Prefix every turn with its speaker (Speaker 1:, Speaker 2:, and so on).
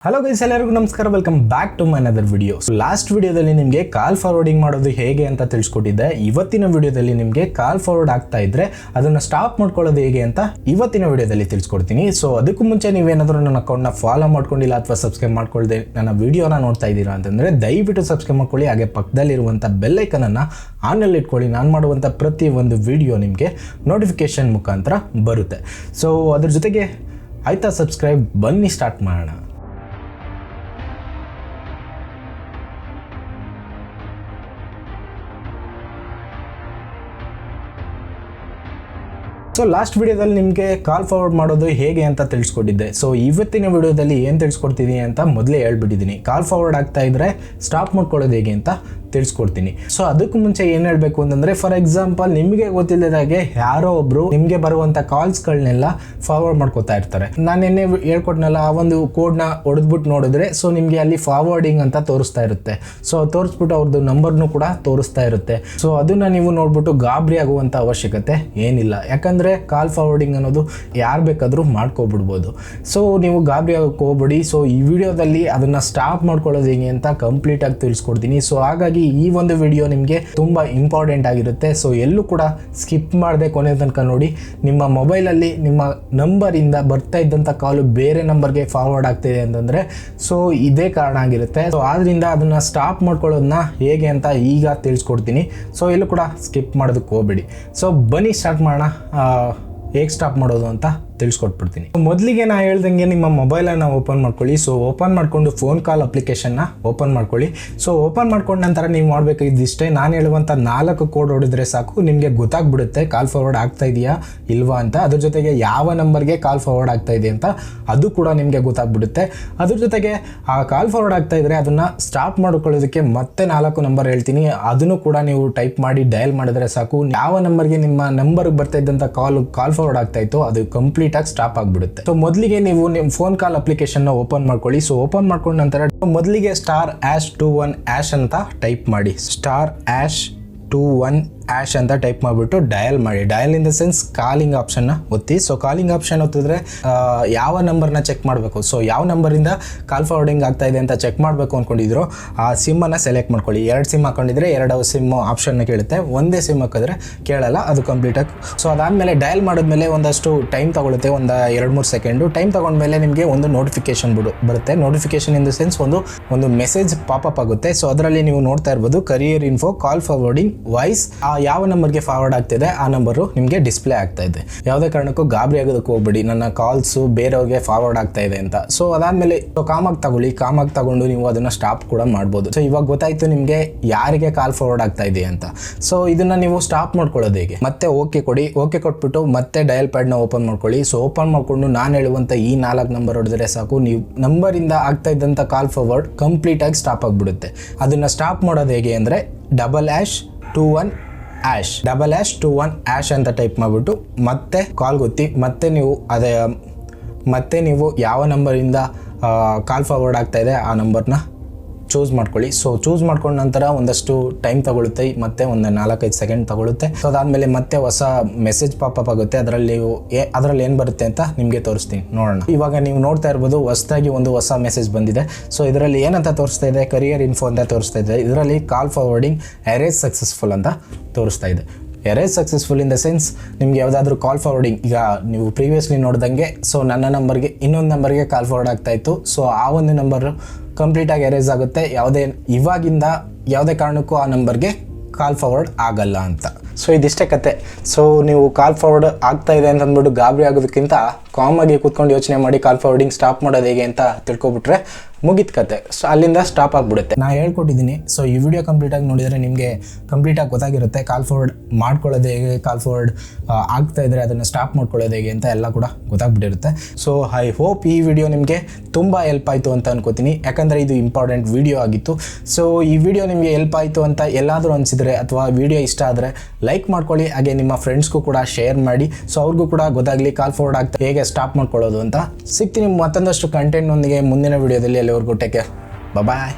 Speaker 1: Hello guys, ಎಲ್ಲರಿಗೂ ನಮಸ್ಕಾರ. Welcome back to my another video. Last ವಿಡಿಯೋದಲ್ಲಿ ನಿಮಗೆ ಕಾಲ್ ಫಾರ್ವರ್ಡಿಂಗ್ ಮಾಡೋದು ಹೇಗೆ ಅಂತ ತಿಳಿಸ್ಕೊಟ್ಟಿದ್ದೆ. ಇವತ್ತಿನ ವಿಡಿಯೋದಲ್ಲಿ ನಿಮಗೆ ಕಾಲ್ ಫಾರ್ವರ್ಡ್ ಆಗ್ತಾ ಇದ್ರೆ ಅದನ್ನ ಸ್ಟಾಪ್ ಮಾಡ್ಕೊಳ್ಳೋದು ಹೇಗೆ ಅಂತ ಇವತ್ತಿನ ವಿಡಿಯೋದಲ್ಲಿ ತಿಳಿಸ್ಕೊಡ್ತೀನಿ. ಸೊ ಅದಕ್ಕೂ ಮುಂಚೆ ನೀವೇನಾದರೂ ನನ್ನ ಅಕೌಂಟ್ನ ಫಾಲೋ ಮಾಡ್ಕೊಂಡಿಲ್ಲ ಅಥವಾ ಸಬ್ಸ್ಕ್ರೈಬ್ ಮಾಡ್ಕೊಳ್ಳದೆ ನನ್ನ ವಿಡಿಯೋನ ನೋಡ್ತಾ ಇದ್ದೀರಾ ಅಂತಂದ್ರೆ ದಯವಿಟ್ಟು ಸಬ್ಸ್ಕ್ರೈಬ್ ಮಾಡ್ಕೊಳ್ಳಿ. ಹಾಗೆ ಪಕ್ಕದಲ್ಲಿರುವಂಥ ಬೆಲ್ ಐಕನ್ ಅನ್ನು ಆನಲ್ಲಿ ಇಟ್ಕೊಳ್ಳಿ. ನಾನು ಮಾಡುವಂಥ ಪ್ರತಿ ಒಂದು ವಿಡಿಯೋ ನಿಮಗೆ ನೋಟಿಫಿಕೇಶನ್ ಮುಖಾಂತರ ಬರುತ್ತೆ. ಸೊ ಅದ್ರ ಜೊತೆಗೆ ಆಯ್ತಾ ಸಬ್ಸ್ಕ್ರೈಬ್, ಬನ್ನಿ ಸ್ಟಾರ್ಟ್ ಮಾಡೋಣ. ಸೊ ಲಾಸ್ಟ್ ವಿಡಿಯೋದಲ್ಲಿ ನಿಮಗೆ ಕಾಲ್ ಫಾರ್ವರ್ಡ್ ಮಾಡೋದು ಹೇಗೆ ಅಂತ ತಿಳಿಸ್ಕೊಟ್ಟಿದ್ದೆ. ಸೊ ಇವತ್ತಿನ ವಿಡಿಯೋದಲ್ಲಿ ಏನು ತಿಳಿಸ್ಕೊಡ್ತೀನಿ ಅಂತ ಮೊದಲೇ ಹೇಳ್ಬಿಟ್ಟಿದ್ದೀನಿ. ಕಾಲ್ ಫಾರ್ವರ್ಡ್ ಆಗ್ತಾ ಇದ್ರೆ ಸ್ಟಾಪ್ ಮಾಡ್ಕೊಳ್ಳೋದು ಹೇಗೆ ಅಂತ ತಿಳಿಸ್ಕೊಡ್ತೀನಿ. ಸೊ ಅದಕ್ಕೂ ಮುಂಚೆ ಏನು ಹೇಳಬೇಕು ಅಂತಂದರೆ, ಫಾರ್ ಎಕ್ಸಾಂಪಲ್ ನಿಮಗೆ ಗೊತ್ತಿಲ್ಲದಾಗೆ ಯಾರೋ ಒಬ್ಬರು ನಿಮಗೆ ಬರುವಂಥ ಕಾಲ್ಸ್ಗಳನ್ನೆಲ್ಲ ಫಾರ್ವರ್ಡ್ ಮಾಡ್ಕೋತಾ ಇರ್ತಾರೆ. ನಾನು ನಿನ್ನೆ ಹೇಳ್ಕೊಟ್ನಲ್ಲ, ಆ ಒಂದು ಕೋಡ್ನ ಹೊಡೆದ್ಬಿಟ್ಟು ನೋಡಿದ್ರೆ ಸೊ ನಿಮಗೆ ಅಲ್ಲಿ ಫಾರ್ವರ್ಡಿಂಗ್ ಅಂತ ತೋರಿಸ್ತಾ ಇರುತ್ತೆ. ಸೊ ತೋರಿಸ್ಬಿಟ್ಟು ಅವ್ರದ್ದು ನಂಬರ್ನು ಕೂಡ ತೋರಿಸ್ತಾ ಇರುತ್ತೆ. ಸೊ ಅದನ್ನು ನೀವು ನೋಡ್ಬಿಟ್ಟು ಗಾಬರಿ ಆಗುವಂಥ ಅವಶ್ಯಕತೆ ಏನಿಲ್ಲ. ಯಾಕಂದರೆ ಕಾಲ್ ಫಾರ್ವರ್ಡಿಂಗ್ ಅನ್ನೋದು ಯಾರು ಬೇಕಾದರೂ ಮಾಡ್ಕೊಬಿಡ್ಬೋದು. ಸೊ ನೀವು ಗಾಬರಿ ಆಗೋಕ್ಕೆ ಹೋಗ್ಬೇಡಿ. ಸೊ ಈ ವಿಡಿಯೋದಲ್ಲಿ ಅದನ್ನು ಸ್ಟಾಪ್ ಮಾಡ್ಕೊಳ್ಳೋದು ಹೇಗೆ ಅಂತ ಕಂಪ್ಲೀಟಾಗಿ ತಿಳಿಸ್ಕೊಡ್ತೀನಿ. ಸೊ ಹಾಗಾಗಿ ಈ ಒಂದು ವಿಡಿಯೋ ನಿಮಗೆ ತುಂಬ ಇಂಪಾರ್ಟೆಂಟ್ ಆಗಿರುತ್ತೆ. ಸೊ ಎಲ್ಲೂ ಕೂಡ ಸ್ಕಿಪ್ ಮಾಡದೆ ಕೊನೆ ತನಕ ನೋಡಿ. ನಿಮ್ಮ ಮೊಬೈಲಲ್ಲಿ ನಿಮ್ಮ ನಂಬರಿಂದ ಬರ್ತಾ ಇದ್ದಂಥ ಕಾಲು ಬೇರೆ ನಂಬರ್ಗೆ ಫಾರ್ವರ್ಡ್ ಆಗ್ತಿದೆ ಅಂತಂದರೆ ಸೊ ಇದೇ ಕಾರಣ ಆಗಿರುತ್ತೆ. ಸೊ ಆದ್ದರಿಂದ ಅದನ್ನು ಸ್ಟಾಪ್ ಮಾಡ್ಕೊಳ್ಳೋದನ್ನ ಹೇಗೆ ಅಂತ ಈಗ ತಿಳಿಸ್ಕೊಡ್ತೀನಿ. ಸೊ ಎಲ್ಲೂ ಕೂಡ ಸ್ಕಿಪ್ ಮಾಡೋದಕ್ಕೆ ಹೋಗ್ಬೇಡಿ. ಸೊ ಬನ್ನಿ ಸ್ಟಾರ್ಟ್ ಮಾಡೋಣ. ಹೇಗೆ ಸ್ಟಾಪ್ ಮಾಡೋದು ಅಂತ ತಿಳಿಸ್ಕೊಟ್ಬಿಡ್ತೀನಿ. ಮೊದಲಿಗೆ ನಾ ಹೇಳ್ದಂಗೆ ನಿಮ್ಮ ಮೊಬೈಲನ್ನು ಓಪನ್ ಮಾಡ್ಕೊಳ್ಳಿ. ಸೊ ಓಪನ್ ಮಾಡಿಕೊಂಡು ಫೋನ್ ಕಾಲ್ ಅಪ್ಲಿಕೇಶನ್ನ ಓಪನ್ ಮಾಡ್ಕೊಳ್ಳಿ. ಸೊ ಓಪನ್ ಮಾಡ್ಕೊಂಡ ನಂತರ ನೀವು ಮಾಡಬೇಕು ಇದಿಷ್ಟೇ. ನಾನು ಹೇಳುವಂಥ 4 ಕೋಡ್ ಹೊಡಿದ್ರೆ ಸಾಕು, ನಿಮಗೆ ಗೊತ್ತಾಗ್ಬಿಡುತ್ತೆ ಕಾಲ್ ಫಾರ್ವರ್ಡ್ ಆಗ್ತಾ ಇದೆಯಾ ಇಲ್ವಾ ಅಂತ. ಅದ್ರ ಜೊತೆಗೆ ಯಾವ ನಂಬರ್ಗೆ ಕಾಲ್ ಫಾರ್ವರ್ಡ್ ಆಗ್ತಾ ಇದೆ ಅಂತ ಅದು ಕೂಡ ನಿಮಗೆ ಗೊತ್ತಾಗ್ಬಿಡುತ್ತೆ. ಅದ್ರ ಜೊತೆಗೆ ಆ ಕಾಲ್ ಫಾರ್ವರ್ಡ್ ಆಗ್ತಾ ಇದ್ರೆ ಅದನ್ನು ಸ್ಟಾಪ್ ಮಾಡ್ಕೊಳ್ಳೋದಕ್ಕೆ ಮತ್ತೆ 4 ನಂಬರ್ ಹೇಳ್ತೀನಿ. ಅದನ್ನು ಕೂಡ ನೀವು ಟೈಪ್ ಮಾಡಿ ಡಯಲ್ ಮಾಡಿದ್ರೆ ಸಾಕು. ಯಾವ ನಂಬರ್ಗೆ ನಿಮ್ಮ ನಂಬರ್ಗೆ ಬರ್ತಾ ಇದ್ದಂಥ ಕಾಲ್ ಫಾರ್ವರ್ಡ್ ಆಗ್ತಾ ಇತ್ತು ಅದು ಕಂಪ್ಲೀಟ್ ಸ್ಟಾಪ್ ಆಗ್ಬಿಡುತ್ತೆ. ಸೊ ಮೊದಲಿಗೆ ನೀವು ನಿಮ್ಮ ಫೋನ್ ಕಾಲ್ ಅಪ್ಲಿಕೇಶನ್ ಓಪನ್ ಮಾಡ್ಕೊಳ್ಳಿ. ಸೊ ಓಪನ್ ಮಾಡ್ಕೊಂಡ ನಂತರ ಮೊದಲಿಗೆ *#21# ಅಂತ ಟೈಪ್ ಮಾಡಿ. *#21# ಅಂತ ಟೈಪ್ ಮಾಡಿಬಿಟ್ಟು ಡಯಲ್ ಮಾಡಿ. Dial in the sense calling ಆಪ್ಷನ್ನ ಒತ್ತಿ. ಸೊ ಕಾಲಿಂಗ್ ಆಪ್ಷನ್ ಒತ್ತಿದ್ರೆ ಯಾವ ನಂಬರ್ನ ಚೆಕ್ ಮಾಡಬೇಕು, ಸೊ ಯಾವ ನಂಬರಿಂದ ಕಾಲ್ ಫಾರ್ವರ್ಡಿಂಗ್ ಆಗ್ತಾ ಇದೆ ಅಂತ ಚೆಕ್ ಮಾಡಬೇಕು ಅಂದ್ಕೊಂಡಿದ್ರು ಆ ಸಿಮ್ಮನ್ನು ಸೆಲೆಕ್ಟ್ ಮಾಡ್ಕೊಳ್ಳಿ. 2 ಸಿಮ್ ಹಾಕೊಂಡಿದ್ರೆ 2 ಸಿಮ್ ಆಪ್ಷನ್ನ ಕೇಳುತ್ತೆ. ಒಂದೇ ಸಿಮ್ ಹಾಕಿದ್ರೆ ಕೇಳಲ್ಲ, ಅದು ಕಂಪ್ಲೀಟಾಗಿ. ಸೊ ಅದಾದಮೇಲೆ ಡಯಲ್ ಮಾಡಿದ್ಮೇಲೆ ಒಂದಷ್ಟು ಟೈಮ್ ತಗೊಳುತ್ತೆ, ಒಂದು 2-3 ಸೆಕೆಂಡು. ಟೈಮ್ ತಗೊಂಡ್ಮೇಲೆ ನಿಮಗೆ ಒಂದು ನೋಟಿಫಿಕೇಶನ್ ಬರುತ್ತೆ. ನೋಟಿಫಿಕೇಶನ್ ಇನ್ ದ ಸೆನ್ಸ್ ಒಂದು ಮೆಸೇಜ್ ಪಾಪಪ್ ಆಗುತ್ತೆ. ಸೊ ಅದರಲ್ಲಿ ನೀವು ನೋಡ್ತಾ ಇರ್ಬೋದು ಕರಿಯರ್ ಇನ್ಫೋ ಕಾಲ್ ಫಾರ್ವರ್ಡಿಂಗ್ ವಾಯ್ಸ್. ಯಾವ ನಂಬರ್ಗೆ ಫಾರ್ವರ್ಡ್ ಆಗ್ತಿದೆ ಆ ನಂಬರು ನಿಮಗೆ ಡಿಸ್ಪ್ಲೇ ಆಗ್ತಾ ಇದೆ. ಯಾವುದೇ ಕಾರಣಕ್ಕೂ ಗಾಬರಿ ಆಗೋದಕ್ಕೆ ಹೋಗ್ಬೇಡಿ ನನ್ನ ಕಾಲ್ಸು ಬೇರೆಯವ್ರಿಗೆ ಫಾರ್ವರ್ಡ್ ಆಗ್ತಾ ಇದೆ ಅಂತ. ಸೊ ಅದಾದಮೇಲೆ ಕಾಮಾಗಿ ತಗೊಂಡು ನೀವು ಅದನ್ನು ಸ್ಟಾಪ್ ಕೂಡ ಮಾಡ್ಬೋದು. ಸೊ ಇವಾಗ ಗೊತ್ತಾಯ್ತು ನಿಮಗೆ ಯಾರಿಗೆ ಕಾಲ್ ಫಾರ್ವರ್ಡ್ ಆಗ್ತಾ ಇದೆ ಅಂತ. ಸೊ ಇದನ್ನು ನೀವು ಸ್ಟಾಪ್ ಮಾಡ್ಕೊಳ್ಳೋದು ಹೇಗೆ, ಮತ್ತೆ ಓಕೆ ಕೊಡಿ. ಓಕೆ ಕೊಟ್ಬಿಟ್ಟು ಮತ್ತೆ ಡಯಲ್ ಪ್ಯಾಡ್ನ ಓಪನ್ ಮಾಡ್ಕೊಳ್ಳಿ. ಸೊ ಓಪನ್ ಮಾಡಿಕೊಂಡು ನಾನು ಹೇಳುವಂಥ ಈ 4 ನಂಬರ್ ಹೊಡೆದ್ರೆ ಸಾಕು, ನೀವು ನಂಬರಿಂದ ಆಗ್ತಾ ಇದ್ದಂಥ ಕಾಲ್ ಫಾರ್ವರ್ಡ್ ಕಂಪ್ಲೀಟಾಗಿ ಸ್ಟಾಪ್ ಆಗಿಬಿಡುತ್ತೆ. ಅದನ್ನು ಸ್ಟಾಪ್ ಮಾಡೋದು ಹೇಗೆ ಅಂದರೆ #21# ಅಂತ ಟೈಪ್ ಮಾಡಿಬಿಟ್ಟು ಮತ್ತೆ ಕಾಲ್ ಗೊತ್ತಿ. ಮತ್ತೆ ನೀವು ಯಾವ ನಂಬರಿಂದ ಕಾಲ್ ಫಾರ್ವರ್ಡ್ ಆಗ್ತಾ ಇದೆ ಆ ನಂಬರ್ನ ಚೂಸ್ ಮಾಡ್ಕೊಳ್ಳಿ. ಸೊ ಚೂಸ್ ಮಾಡ್ಕೊಂಡ ನಂತರ ಒಂದಷ್ಟು ಟೈಮ್ ತಗೊಳುತ್ತೆ, ಮತ್ತೆ ಒಂದು 4-5 ಸೆಕೆಂಡ್ ತಗೊಳುತ್ತೆ. ಸೊ ಅದಾದಮೇಲೆ ಮತ್ತೆ ಹೊಸ ಮೆಸೇಜ್ ಪಾಪಪ್ ಆಗುತ್ತೆ. ಅದರಲ್ಲಿ ಏನು ಬರುತ್ತೆ ಅಂತ ನಿಮಗೆ ತೋರಿಸ್ತೀನಿ, ನೋಡೋಣ. ಇವಾಗ ನೀವು ನೋಡ್ತಾ ಇರ್ಬೋದು ಹೊಸದಾಗಿ ಒಂದು ಹೊಸ ಮೆಸೇಜ್ ಬಂದಿದೆ. ಸೊ ಇದರಲ್ಲಿ ಏನಂತ ತೋರಿಸ್ತಾ ಇದೆ, ಕರಿಯರ್ ಇನ್ಫೋ ಅಂತ ತೋರಿಸ್ತಾ ಇದೆ. ಇದರಲ್ಲಿ ಕಾಲ್ ಫಾರ್ವರ್ಡಿಂಗ್ ಎರೇಸ್ ಸಕ್ಸಸ್ಫುಲ್ ಅಂತ ತೋರಿಸ್ತಾ ಇದೆ. Erase successful in the sense ನಿಮ್ಗೆ ಯಾವುದಾದ್ರೂ ಕಾಲ್ ಫಾರ್ವರ್ಡಿಂಗ್, ಈಗ ನೀವು ಪ್ರೀವಿಯಸ್ಲಿ ನೋಡ್ದಂಗೆ ಸೊ ನನ್ನ ನಂಬರ್ಗೆ ಇನ್ನೊಂದು ನಂಬರ್ಗೆ ಕಾಲ್ ಫಾರ್ವರ್ಡ್ ಆಗ್ತಾ ಇತ್ತು. ಸೊ ಆ ಒಂದು ನಂಬರು ಕಂಪ್ಲೀಟಾಗಿ ಎರೇಸ್ ಆಗುತ್ತೆ. ಇವಾಗಿಂದ ಯಾವುದೇ ಕಾರಣಕ್ಕೂ ಆ ನಂಬರ್ಗೆ ಕಾಲ್ ಫಾರ್ವರ್ಡ್ ಆಗಲ್ಲ ಅಂತ. ಸೊ ಇದಿಷ್ಟೇ ಕತೆ. ಸೊ ನೀವು ಕಾಲ್ ಫಾರ್ವರ್ಡ್ ಆಗ್ತಾ ಇದೆ ಅಂತ ಅಂದ್ಬಿಟ್ಟು ಗಾಬರಿ ಆಗೋದಕ್ಕಿಂತ ಕಾಮಾಗಿ ಕೂತ್ಕೊಂಡು ಯೋಚನೆ ಮಾಡಿ ಕಾಲ್ ಫಾರ್ವರ್ಡಿಂಗ್ ಸ್ಟಾಪ್ ಮಾಡೋದು ಹೇಗೆ ಅಂತ ತಿಳ್ಕೊಬಿಟ್ರೆ ಮುಗಿದ ಕತೆ. ಸೊ ಅಲ್ಲಿಂದ ಸ್ಟಾಪ್ ಆಗಿಬಿಡುತ್ತೆ. ನಾನು ಹೇಳ್ಕೊಟ್ಟಿದ್ದೀನಿ. ಸೊ ಈ ವಿಡಿಯೋ ಕಂಪ್ಲೀಟಾಗಿ ನೋಡಿದರೆ ನಿಮಗೆ ಕಂಪ್ಲೀಟಾಗಿ ಗೊತ್ತಾಗಿರುತ್ತೆ ಕಾಲ್ ಫಾರ್ವರ್ಡ್ ಮಾಡ್ಕೊಳ್ಳೋದು ಹೇಗೆ, ಕಾಲ್ ಫಾರ್ವರ್ಡ್ ಆಗ್ತಾ ಇದ್ದರೆ ಅದನ್ನು ಸ್ಟಾಪ್ ಮಾಡ್ಕೊಳ್ಳೋದು ಹೇಗೆ ಅಂತ ಎಲ್ಲ ಕೂಡ ಗೊತ್ತಾಗ್ಬಿಟ್ಟಿರುತ್ತೆ. ಸೊ ಐ ಹೋಪ್ ಈ ವಿಡಿಯೋ ನಿಮಗೆ ತುಂಬ ಹೆಲ್ಪ್ ಆಯಿತು ಅಂತ ಅನ್ಕೋತೀನಿ. ಯಾಕಂದರೆ ಇದು ಇಂಪಾರ್ಟೆಂಟ್ ವಿಡಿಯೋ ಆಗಿತ್ತು. ಸೊ ಈ ವಿಡಿಯೋ ನಿಮಗೆ ಹೆಲ್ಪ್ ಆಯಿತು ಅಂತ ಎಲ್ಲಾದರೂ ಅನಿಸಿದರೆ ಅಥವಾ ವಿಡಿಯೋ ಇಷ್ಟ ಆದರೆ ಲೈಕ್ ಮಾಡ್ಕೊಳ್ಳಿ. ಹಾಗೆ ನಿಮ್ಮ ಫ್ರೆಂಡ್ಸ್ಗೂ ಕೂಡ ಶೇರ್ ಮಾಡಿ. ಸೊ ಅವ್ರಿಗೂ ಕೂಡ ಗೊತ್ತಾಗಲಿ ಕಾಲ್ ಫಾರ್ವರ್ಡ್ ಆಗ್ತಾ ಹೇಗೆ ಸ್ಟಾಪ್ ಮಾಡ್ಕೊಳ್ಳೋದು ಅಂತ. ಸಿಗ್ತೀನಿ ಮತ್ತೊಂದಷ್ಟು ಕಂಟೆಂಟ್ನೊಂದಿಗೆ ಮುಂದಿನ ವಿಡಿಯೋದಲ್ಲಿ. ಎಲ್ಲರಿಗೂ ಟೇಕ್ ಕೇರ್, ಬಾಯ್.